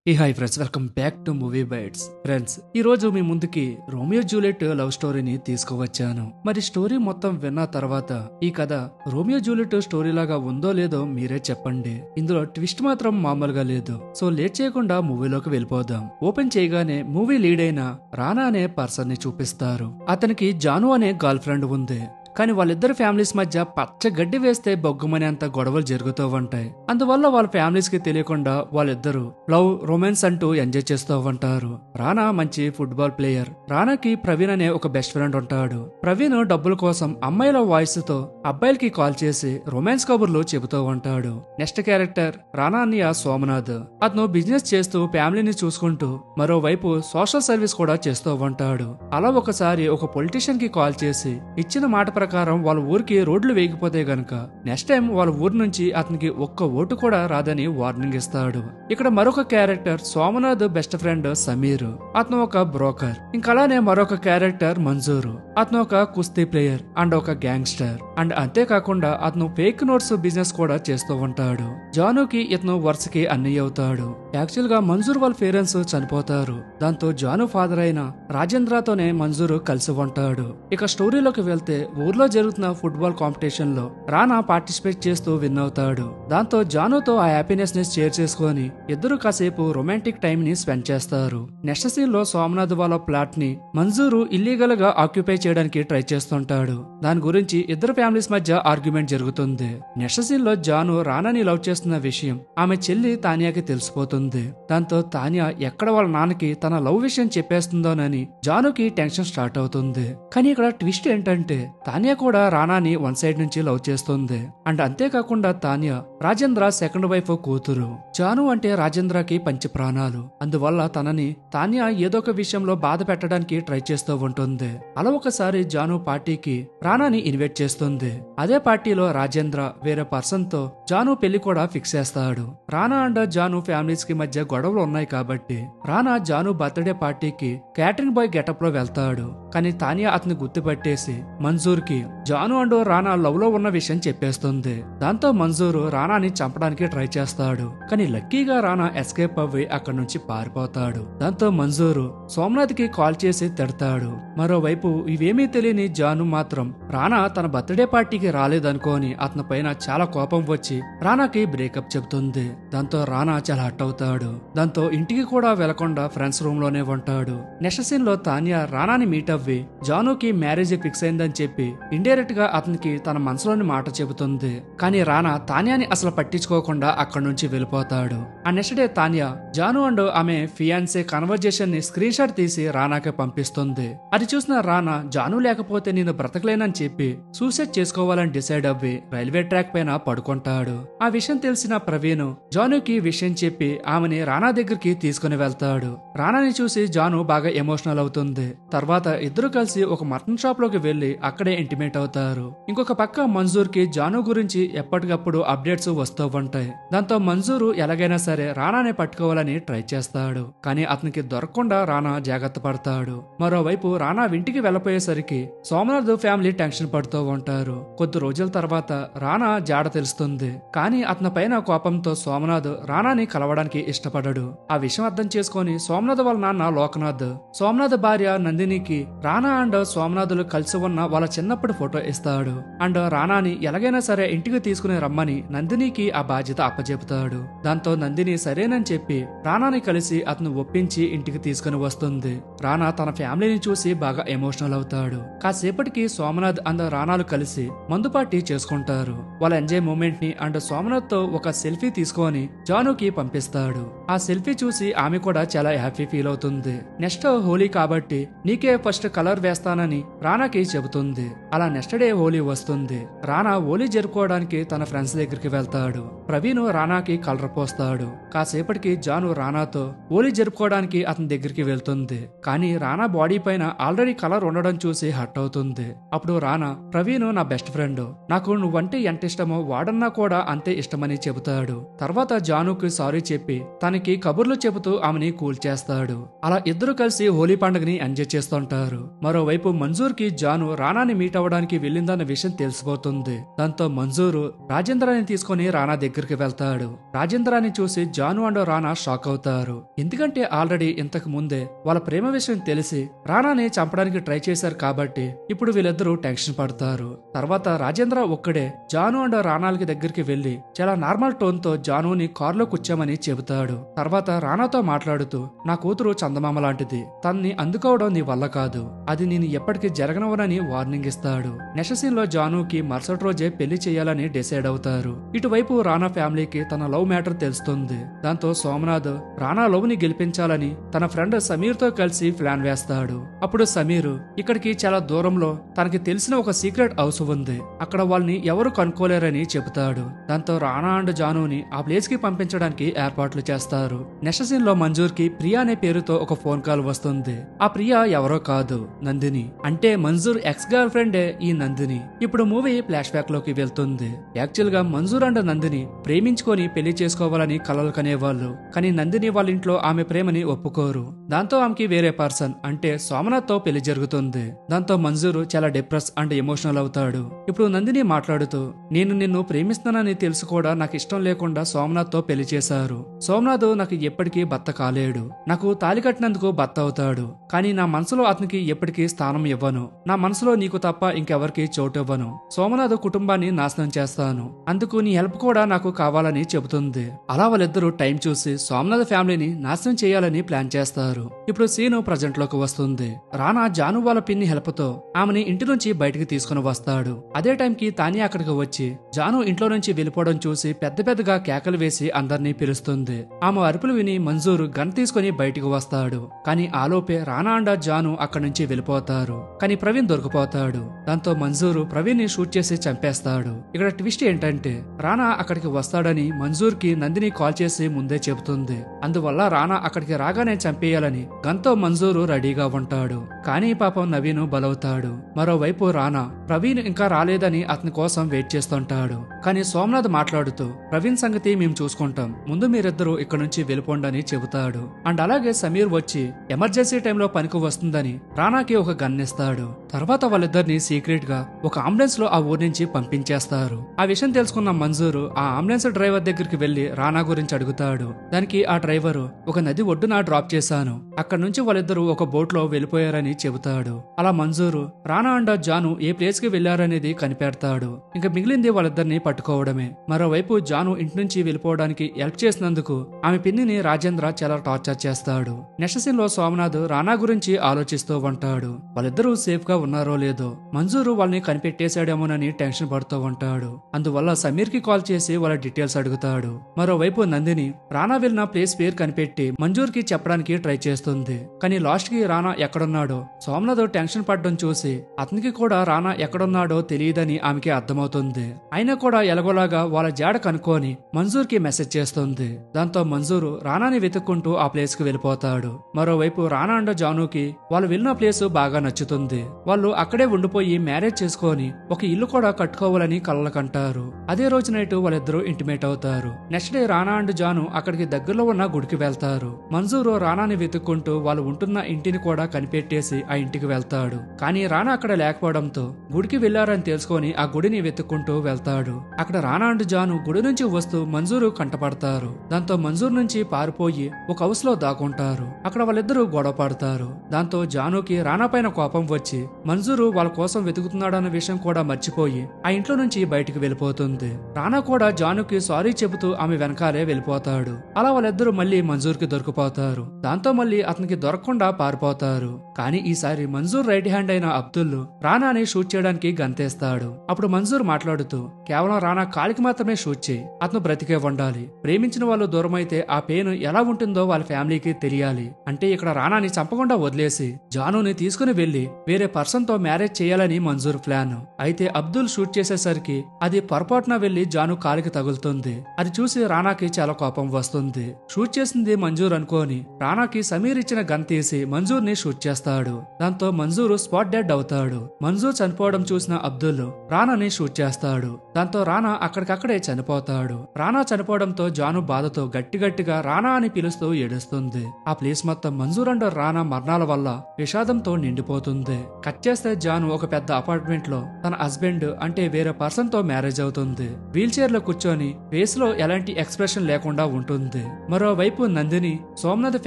Hi friends, welcome back to Movie Bytes. Friends, ఈ రోజు మీ ముందుకి రోమియో జూలియట్ లవ్ స్టోరీని తీసుకువచ్చాను. మరి స్టోరీ మొత్తం విన్న తర్వాత ఈ కథ రోమియో జూలియట్ స్టోరీ లాగా ఉందో లేదో మీరే చెప్పండి. ఇందులో ట్విస్ట్ మాత్రం మామూలుగా లేదు. సో లేట్ చేయకుండా మూవీలోకి వెళ్ళిపోదాం. ఓపెన్ చేయగానే మూవీ లీడ్ అయిన రానా అనే పర్సన్ ని చూపిస్తారు. అతనికి జాను అనే గర్ల్ ఫ్రెండ్ ఉంది. కానీ వాళ్ళిద్దరు ఫ్యామిలీస్ మధ్య పచ్చ గడ్డి వేస్తే బొగ్గుమనేంత గొడవలు జరుగుతూ ఉంటాయి. అందువల్ల వాళ్ళ ఫ్యామిలీస్ కి తెలియకుండా వాళ్ళిద్దరు లవ్ రొమాన్స్ అంటూ ఎంజాయ్ చేస్తూ ఉంటారు. రానా మంచి ఫుట్బాల్ ప్లేయర్. రానాకి ప్రవీణ్ అనే ఒక బెస్ట్ ఫ్రెండ్ ఉంటాడు. ప్రవీణ్ డబ్బుల కోసం అమ్మాయిల వాయిస్ తో అబ్బాయిలకి కాల్ చేసి రొమాన్స్ కబుర్లు చెబుతూ ఉంటాడు. నెక్స్ట్ క్యారెక్టర్ రానా అన్నయ్య సోమనాథ్. అతను బిజినెస్ చేస్తూ ఫ్యామిలీని చూసుకుంటూ మరోవైపు సోషల్ సర్వీస్ కూడా చేస్తూ ఉంటాడు. అలా ఒకసారి ఒక పొలిటీషియన్ కి కాల్ చేసి ఇచ్చిన మాట ప్రకారం వాళ్ళ ఊరికి రోడ్లు వేగిపోతే గనక నెక్స్ట్ టైం వాళ్ళ ఊరు నుంచి అతనికి ఒక్క ఓటు కూడా రాదని వార్నింగ్ ఇస్తాడు. ఇక్కడ మరొక character Somnath best friend Sameer. అతను ఒక బ్రోకర్. ఇంకలానే మరొక క్యారెక్టర్ మంజూరు. అతను ఒక కుస్తీ ప్లేయర్ అండ్ ఒక గ్యాంగ్స్టర్. అండ్ అంతేకాకుండా అతను ఫేక్ నోట్స్ బిజినెస్ కూడా చేస్తూ ఉంటాడు. జానుకి ఇతను వరుసకి అన్నయ్య అవుతాడు. యాక్చువల్ గా మంజూర్ వాళ్ళ పేరెంట్స్ చనిపోతారు. దాంతో జాను ఫాదర్ అయిన రాజేంద్రతోనే మంజూరు కలిసి ఉంటాడు. ఇక స్టోరీలోకి వెళ్తే ఊర్లో జరుగుతున్న ఫుట్బాల్ కాంపిటీషన్ లో రానా పార్టిసిపేట్ చేస్తూ విన్ అవుతాడు. దాంతో జానుతో ఆ హ్యాపీనెస్ ని షేర్ చేసుకుని ఇద్దరు కాసేపు రొమాంటిక్ టైం ని స్పెండ్ చేస్తారు. నెక్స్ట్ సీన్ లో సోమనాథ్ వాళ్ళ ప్లాట్ ని మంజూరు ఇల్లీగల్ గా ఆక్యుపై చేయడానికి ట్రై చేస్తుంటాడు. దాని గురించి ఇద్దరు ఫ్యామిలీస్ మధ్య ఆర్గ్యుమెంట్ జరుగుతుంది. నెక్స్ట్ సీన్ లో జాను రానాని లవ్ చేస్తున్న విషయం ఆమె చెల్లి తానియాకి తెలిసిపోతుంది. దాంతో తానియా ఎక్కడ వాళ్ళ నాన్నకి తన లవ్ విషయం చెప్పేస్తుందోనని జానుకి టెన్షన్ స్టార్ట్ అవుతుంది. కానీ ఇక్కడ ట్విస్ట్ ఏంటంటే తానియా కూడా రానాని వన్ సైడ్ నుంచి లవ్ చేస్తుంది. అండ్ అంతేకాకుండా తానియా రాజేంద్ర సెకండ్ వైఫ్ కూతురు. జాను అంటే రాజేంద్రకి పంచి ప్రాణాలు. అందువల్ల తనని తానియా ఏదో ఒక విషయంలో బాధ పెట్టడానికి ట్రై చేస్తూ ఉంటుంది. అలా ఒకసారి జాను పార్టీకి రానాని ఇన్వైట్ చేస్తుంది. అదే పార్టీలో రాజేంద్ర వేరే పర్సన్ తో జాను పెళ్లి కూడా ఫిక్స్ చేస్తాడు. రానా అండ్ జాను ఫ్యామిలీస్ కి మధ్య గొడవలు ఉన్నాయి కాబట్టి రానా జాను బర్త్డే పార్టీకి క్యాటరింగ్ బాయ్ గెటప్ లో వెళ్తాడు. కానీ తానియా అతని గుర్తుపట్టేసి మంజూర్ కి జాను అండ్ రానా లవ్ లో ఉన్న విషయం చెప్పేస్తుంది. దాంతో మంజూరు రానాని చంపడానికి ట్రై చేస్తాడు. కానీ లక్కీగా రానా ఎస్కేప్ అవ్వి అక్కడి నుంచి పారిపోతాడు. దాంతో మంజూరు సోమనాథ్ కి కాల్ చేసి తిడతాడు. మరోవైపు ఇవేమీ తెలియని జాను మాత్రం రానా తన బర్త్డే పార్టీకి రాలేదనుకోని అతని పైన చాలా కోపం వచ్చి రానాకి బ్రేకప్ చెబుతుంది. దాంతో రానా చాలా హట్ అవుతాడు. దాంతో ఇంటికి కూడా వెళ్లకుండా ఫ్రెండ్స్ రూమ్ లోనే ఉంటాడు. నెక్స్ట్ సీన్ లో తానియా రానాని మీట్ అవ్వి జానుకి మ్యారేజ్ ఫిక్స్ అయిందని చెప్పి ఇండైరెక్ట్ గా అతనికి తన మనసులోని మాట చెబుతుంది. కానీ రానా తానియాని అసలు పట్టించుకోకుండా అక్కడి నుంచి వెళ్ళిపోతాడు. ఆ next day Tania Janu and ఆమె ఫియాన్సే కన్వర్జేషన్ ని స్క్రీన్ షాట్ తీసి రానాకి పంపిస్తుంది. అది చూసిన రానా జాను లేకపోతే నేను బ్రతకలేనని చెప్పి సూసైడ్ చేసుకోవాలని డిసైడ్ అవ్వి రైల్వే ట్రాక్ పైన పడుకుంటాడు. ఆ విషయం తెలిసిన ప్రవీణ్ జానుకి విషయం చెప్పి ఆమెని రానా దగ్గరికి తీసుకుని వెళ్తాడు. రానాని చూసి జాను బాగా ఎమోషనల్ అవుతుంది. తర్వాత ఇద్దరు కలిసి ఒక మటన్ షాప్ లోకి వెళ్లి అక్కడే ఇంటిమేట్ అవుతారు. ఇంకొక పక్క మంజూర్ కి జాను గురించి ఎప్పటికప్పుడు అప్డేట్స్ వస్తూ ఉంటాయి. దాంతో మంజూరు ఎలాగైనా సరే రానాని పట్టుకోవాలని ట్రై చేస్తాడు. కానీ అతనికి దొరకకుండా రానా జాగ్రత్త పడతాడు. మరోవైపు రానా ఇంటికి వెళ్లిపోయేసరికి సోమనాథ్ ఫ్యామిలీ టెన్షన్ పడుతూ ఉంటారు. కొద్ది రోజుల తర్వాత రానా జాడ తెలుస్తుంది. కానీ అతని పైన కోపంతో సోమనాథ్ రానాని కలవడానికి ఇష్టపడడు. ఆ విషయం అర్థం చేసుకుని సోమనాథ్ వాళ్ళ నాన్న లోకనాథ్ సోమనాథ్ భార్య నందినికి రానా అండ్ సోమనాథులు కలిసి ఉన్న వాళ్ళ చిన్నప్పుడు ఫోటో ఇస్తాడు. అండ్ రానాని ఎలాగైనా సరే ఇంటికి తీసుకుని రమ్మని నందినికి ఆ బాధ్యత అప్పచెపుతాడు. దాంతో నందిని సరేనని చెప్పి రానాని కలిసి అతను ఒప్పించి ఇంటికి తీసుకుని వస్తుంది. రానా తన ఫ్యామిలీని చూసి బాగా ఎమోషనల్ అవుతాడు. కాసేపటికి సోమనాథ్ అండ్ రానాలు కలిసి మందు పార్టీ చేసుకుంటారు. వాళ్ళ ఎంజాయ్ మూమెంట్ ని అండ్ సోమనాథ్ తో ఒక సెల్ఫీ తీసుకొని జానుకి పంపిస్తాడు. ఆ సెల్ఫీ చూసి ఆమె కూడా చాలా హ్యాపీ ఫీల్ అవుతుంది. నెక్స్ట్ హోలీ కాబట్టి నీకే ఫస్ట్ కలర్ వేస్తానని రానాకి చెబుతుంది. అలా నెక్స్ట్ డే హోలీ వస్తుంది. రానా హోలీ జరుపుకోవడానికి తన ఫ్రెండ్స్ దగ్గరికి వెళ్తాడు. ప్రవీణ్ రానాకి కలర్ పోస్తాడు. కాసేపటికి జాను రానాతో హోలీ జరుపుకోవడానికి అతని దగ్గరికి వెళ్తుంది. కానీ రానా బాడీ పైన ఆల్రెడీ కలర్ ఉండడం చూసి హట్ అవుతుంది. అప్పుడు రానా ప్రవీణ్ నా బెస్ట్ ఫ్రెండ్, నాకు నువ్వంటే ఎంత ఇష్టమో వాడన్నా కూడా అంతే ఇష్టమని చెబుతాడు. తర్వాత జానుకి సారీ చెప్పి తనకి కబుర్లు చెబుతూ ఆమెని కూల్ చేస్తాడు. చేస్తాడు. అలా ఇద్దరు కలిసి హోలీ పండుగని ఎంజాయ్ చేస్తుంటారు. మరోవైపు మంజూర్ కి జాను రానాని మీట్ అవ్వడానికి వెళ్ళిందన్న విషయం తెలిసిపోతుంది. దాంతో మంజూరు రాజేంద్రాన్ని తీసుకుని రానా దగ్గరికి వెళ్తాడు. రాజేంద్రాన్ని చూసి జాను అండ్ రానా షాక్ అవుతారు. ఎందుకంటే ఆల్రెడీ ఇంతకు ముందే వాళ్ళ ప్రేమ విషయం తెలిసి రానాని చంపడానికి ట్రై చేశారు కాబట్టి ఇప్పుడు వీళ్ళిద్దరూ టెన్షన్ పడతారు. తర్వాత రాజేంద్ర ఒక్కడే జాను అండ్ రానాలకి దగ్గరికి వెళ్లి చాలా నార్మల్ టోన్ తో జానుని కారులో కూర్చోమని చెబుతాడు. తర్వాత రానాతో మాట్లాడుతూ నా కూతురు చందమామ లాంటిది, తన్ని అందుకోవడం నీ వల్ల కాదు, అది నేను ఎప్పటికీ జరగనవనని వార్నింగ్ ఇస్తాడు. నెక్స్ట్ సీన్ లో జానుకి మరుసటి రోజే పెళ్లి చేయాలని డిసైడ్ అవుతారు. ఇటువైపు రానా ఫ్యామిలీకి తన లవ్ మ్యాటర్ తెలుస్తుంది. దాంతో సోమనాథ్ రానా లవ్ ని గెలిపించాలని తన ఫ్రెండ్ సమీర్ తో కలిసి ప్లాన్ వేస్తాడు. అప్పుడు సమీర్ ఇక్కడికి చాలా దూరంలో తనకి తెలిసిన ఒక సీక్రెట్ హౌస్ ఉంది, అక్కడ వాళ్ళని ఎవరు కనుక్కోలేరని చెబుతాడు. దాంతో రానా అండ్ జానుని ఆ ప్లేస్ కి పంపించడానికి ఏర్పాట్లు చేస్తారు. నెక్స్ట్ సీన్ లో మంజూర్ కి ప్రియా అనే పేరుతో ఒక ఫోన్ కాల్ వస్తుంది. ఆ ప్రియా ఎవరో కాదు, నందిని. అంటే మంజూర్ ఎక్స్ గర్ల్ ఫ్రెండే ఈ నందిని. ఇప్పుడు మూవీ ఫ్లాష్ బ్యాక్ లోకి వెళ్తుంది. యాక్చువల్ గా మంజూర్ అండ్ నందిని ప్రేమించుకొని పెళ్లి చేసుకోవాలని కలలు కనేవాళ్ళు. కానీ నందిని వాళ్ళ ఇంట్లో ఆమె ప్రేమని ఒప్పుకోరు. దాంతో ఆమెకి వేరే పర్సన్ అంటే సోమనాథ్ తో పెళ్లి జరుగుతుంది. దాంతో మంజూరు చాలా డిప్రెస్ అండ్ ఎమోషనల్ అవుతాడు. ఇప్పుడు నందిని మాట్లాడుతూ నేను నిన్ను ప్రేమిస్తున్నానని తెలుసు కూడా నాకు ఇష్టం లేకుండా సోమనాథ్ తో పెళ్లి చేశారు. సోమనాథ్ నాకు ఎప్పటికీ భర్త కాలేడు, నాకు తాలి కట్టినందుకు భర్త అవుతాడు. కానీ నా మనసులో అతనికి ఎప్పటికీ స్థానం ఇవ్వను. నా మనసులో నీకు తప్ప ఇంకెవరికి చోటు ఇవ్వను. సోమనాథ్ కుటుంబాన్ని నాశనం చేస్తాను. అందుకు నీ హెల్ప్ కూడా నాకు కావాలని చెబుతుంది. అలా వాళ్ళిద్దరూ టైం చూసి సోమనాథ్ ఫ్యామిలీని నాశనం చేయాలని ప్లాన్ చేస్తారు. ఇప్పుడు సీను ప్రజెంట్ లోకి వస్తుంది. రానా జాను వాళ్ళ పిన్ని హెల్ప్ తో ఆమెని ఇంటి నుంచి బయటికి తీసుకుని వస్తాడు. అదే టైంకి తాని అక్కడికి వచ్చి జాను ఇంట్లో నుంచి వెళ్ళిపోవడం చూసి పెద్ద పెద్దగా కేకలు వేసి అందరినీ పిలుస్తుంది. ఆమె అరుపులు విని మంజూరు గన్ తీసుకుని బయటికి వస్తాడు. కానీ ఆలోపే రానా అండ్ జాను అక్కడి నుంచి వెళ్ళిపోతారు. కానీ ప్రవీణ్ దొరికిపోతాడు. దాంతో మంజూరు ప్రవీణ్ ని షూట్ చేసి చంపేస్తాడు. ఇక్కడ ట్విస్ట్ ఏంటంటే రానా అక్కడికి వస్తాడని మంజూర్ కి నందిని కాల్ చేసి ముందే చెబుతుంది. అందువల్ల రానా అక్కడికి రాగానే చంపేయాలని గన్తో మంజూరు రెడీగా ఉంటాడు. కానీ పాపం నవీన్ బలవుతాడు. మరోవైపు రానా ప్రవీణ్ ఇంకా రాలేదని అతని కోసం వెయిట్ చేస్తుంటాడు. కానీ సోమనాథ్ మాట్లాడుతూ ప్రవీణ్ సంగతి మేము చూసుకుంటాం, ముందు మీరిద్దరూ ఇక్కడ నుంచి వెళ్ళిపోండి అని చెబుతాడు. అండ్ అలాగే సమీర్ వచ్చి ఎమర్జెన్సీ టైంలో పనికి వస్తుందని రానాకి ఒక గన్ ఇస్తాడు. తర్వాత వాళ్ళిద్దరిని సీక్రెట్ గా ఒక అంబులెన్స్ లో ఆ ఊరి నుంచి పంపించేస్తారు. ఆ విషయం తెలుసుకున్న మంజూరు ఆ అంబులెన్స్ డ్రైవర్ దగ్గరికి వెళ్లి రానా గురించి అడుగుతాడు. దానికి ఆ డ్రైవరు ఒక నది ఒడ్డున డ్రాప్ చేశాను, అక్కడ నుంచి వాళ్ళిద్దరూ ఒక బోట్ లో వెళ్ళిపోయారని చెబుతాడు. అలా మంజూరు రానా అండ్ జాను ఏ ప్లేస్ కి వెళ్లారనేది కనిపెడతాడు. ఇంకా మిగిలింది వాళ్ళిద్దరిని పట్టుకోవడమే. మరోవైపు జాను ఇంటి నుంచి వెళ్ళిపోవడానికి హెల్ప్ చేసినందుకు ఆమె పిన్నిని రాజేంద్ర చాలా టార్చర్ చేస్తాడు. నెక్స్ట్ సీన్ లో సోమనాథ్ రానా గురించి ఆలోచిస్తూ ఉంటాడు. వాళ్ళిద్దరూ సేఫ్ గా ఉన్నారో లేదో, మంజూరు వాళ్ళని కనిపెట్టేశాడేమోనని టెన్షన్ పడుతూ ఉంటాడు. అందువల్ల సమీర్ కి కాల్ చేసి వాళ్ళ డీటెయిల్స్ అడుగుతాడు. మరోవైపు నందిని రానా వెళ్ళిన ప్లేస్ పేరు కనిపెట్టి మంజూర్ కి చెప్పడానికి ట్రై చేస్తుంది. కానీ లాస్ట్ కి రానా ఎక్కడున్నాడో సోమనాథ్ టెన్షన్ పడడం చూసి అతనికి కూడా రానా ఎక్కడున్నాడో తెలియదని ఆమెకి అర్థమవుతుంది. అయినా కూడా ఎలాగోలాగా వాళ్ళ జాడ కనుక్కొని మంజూర్ కి మెసేజ్ చేస్తుంది. దాంతో మంజూరు రానాని వెతుక్కుంటూ ఆ ప్లేస్ కి వెళ్ళిపోతాడు. మరోవైపు రానా అండ్ జానుకి వాళ్ళు వెళ్ళిన ప్లేస్ బాగా నచ్చుతుంది. వాళ్ళు అక్కడే ఉండిపోయి మ్యారేజ్ చేసుకొని ఒక ఇల్లు కూడా కట్టుకోవాలని కలలకంటారు. అదే రోజు నైట్ వాళ్ళిద్దరూ ఇంటిమేట్ అవుతారు. Next day Rana and Janu అక్కడికి దగ్గరలో ఉన్న గుడికి వెళ్తారు. మంజూరు రానాని వెతుక్కుంటూ వాళ్ళు ఉంటున్న ఇంటిని కూడా కనిపెట్టేసి ఆ ఇంటికి వెళ్తాడు. కానీ రానా అక్కడ లేకపోవడంతో గుడికి వెళ్లారని తెలుసుకొని ఆ గుడిని వెతుక్కుంటూ వెళ్తాడు. అక్కడ రానా అండ్ జాను గుడి నుంచి వస్తూ మంజూరు కంటపడతారు. దాంతో మంజూరు నుంచి పారిపోయి ఒక హౌస్ లో దాక్కుంటారు. అక్కడ వాళ్ళిద్దరూ గొడవ పడతారు. దాంతో జానుకి రానా పైన కోపం వచ్చి మంజూరు వాళ్ళ కోసం వెతుకుతున్నాడన్న విషయం కూడా మర్చిపోయి ఆ ఇంట్లో నుంచి బయటికి వెళ్ళిపోతుంది. రానా కూడా జానుకి సారీ చెబుతూ ఆమె వెనకాలే వెళ్ళిపోతాడు. అలా వాళ్ళిద్దరూ మళ్ళీ మంజూర్కి దొరికిపోతారు. దాంతో మళ్ళీ అతనికి దొరకకుండా పారిపోతారు. కానీ ఈసారి మంజూర్ రైట్ హ్యాండ్ అయిన అబ్దుల్ రానాని షూట్ చేయడానికి గంతేస్తాడు. అప్పుడు మంజూర్ మాట్లాడుతూ కేవలం రానా కాలికి మాత్రమే షూట్ చేయి, అతను బ్రతికే ఉండాలి. ప్రేమించిన వాళ్ళు దూరం అయితే ఆ పెయిన్ ఎలా ఉంటుందో వాళ్ళ ఫ్యామిలీకి తెలియాలి. అంటే ఇక్కడ రానాని చంపకుండా వదిలేసి జానుని తీసుకుని వెళ్లి వేరే పర్సన్ తో మ్యారేజ్ చేయాలని మంజూర్ ప్లాన్. అయితే అబ్దుల్ షూట్ చేసేసరికి అది పొరపాటున వెళ్లి జాను కాలికి తగులుతుంది. అది చూసి రానాకి చాలా కోపం వస్తుంది. షూట్ చేసింది మంజూర్ అనుకోని రానాకి సమీర్ ఇచ్చిన గన్ తీసి మంజూర్ ని షూట్ చేస్తాడు. దాంతో మంజూరు స్పాట్ డెడ్ అవుతాడు. మంజూర్ చనిపోవడం చూసిన అబ్దుల్ రానాని షూట్ చేస్తాడు. దాంతో రానా అక్కడికక్కడే చనిపోతాడు. రానా చనిపోవడంతో జాను బాధతో గట్టిగా రానా అని పిలుస్తూ ఏడుస్తుంది. ఆ ప్లేస్ మొత్తం మంజూర్ అండ్ రానా మరణాల వల్ల విషాదంతో నిండిపోతుంది. కట్ చేస్తే జాను ఒక పెద్ద అపార్ట్మెంట్ లో తన హస్బెండ్ అంటే వేరే పర్సన్ తో మ్యారేజ్ అవుతుంది. వీల్ చైర్ లో కూర్చొని ఫేస్ లో ఎలాంటి ఎక్స్ప్రెషన్ లేకుండా ఉంటుంది. మరోవైపు నందిని సోమనాథ్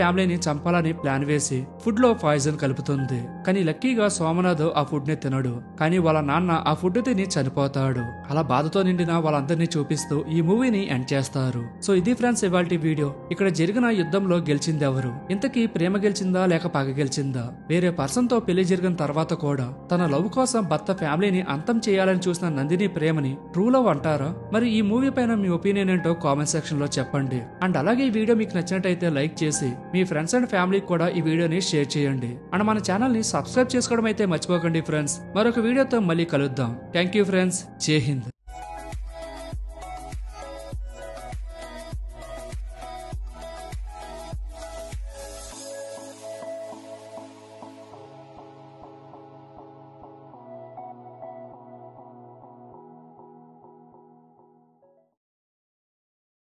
ఫ్యామిలీని చంపాలని ప్లాన్ వేసి ఫుడ్ లో పాయిజన్ కలుపుతుంది. కానీ లక్కీగా సోమనాథ్ ఆ ఫుడ్ ని తినడు. కానీ వాళ్ళ నాన్న ఆ ఫుడ్ తిని చనిపోతాడు. అలా బాధతో నిండిన వాళ్ళందరినీ చూపిస్తూ ఈ మూవీని ఎండ్ చేస్తారు. సో ఇది ఫ్రెండ్స్ ఇవాల్టి వీడియో. ఇక్కడ జరిగిన యుద్ధంలో గెలిచింది ఎవరు? ఇంతకీ ప్రేమ గెలిచిందా లేక పగ గెలిచిందా? వేరే పర్సన్ తో పెళ్లి జరిగిన తర్వాత కూడా తన లవ్ కోసం భర్త ఫ్యామిలీని అంతం చేయాలని చూసిన నందిని ప్రేమని ట్రూ లవ్ అంటారా? మరి ఈ మూవీ పైన మీ ఒపీనియన్ ఏంటో కామెంట్ సెక్షన్ లో చెప్పండి. అండ్ అలాగే ఈ వీడియో మీకు నచ్చినట్టయితే లైక్ చేసి మీ ఫ్రెండ్స్ అండ్ ఫ్యామిలీకి కూడా ఈ వీడియోని షేర్ చేయండి. అండ్ మన ఛానల్ ని సబ్స్క్రైబ్ చేసుకోవడం అయితే మర్చిపోకండి ఫ్రెండ్స్. మరొక వీడియోతో మళ్ళీ కలుద్దాం. Thank you friends. జై హింద్.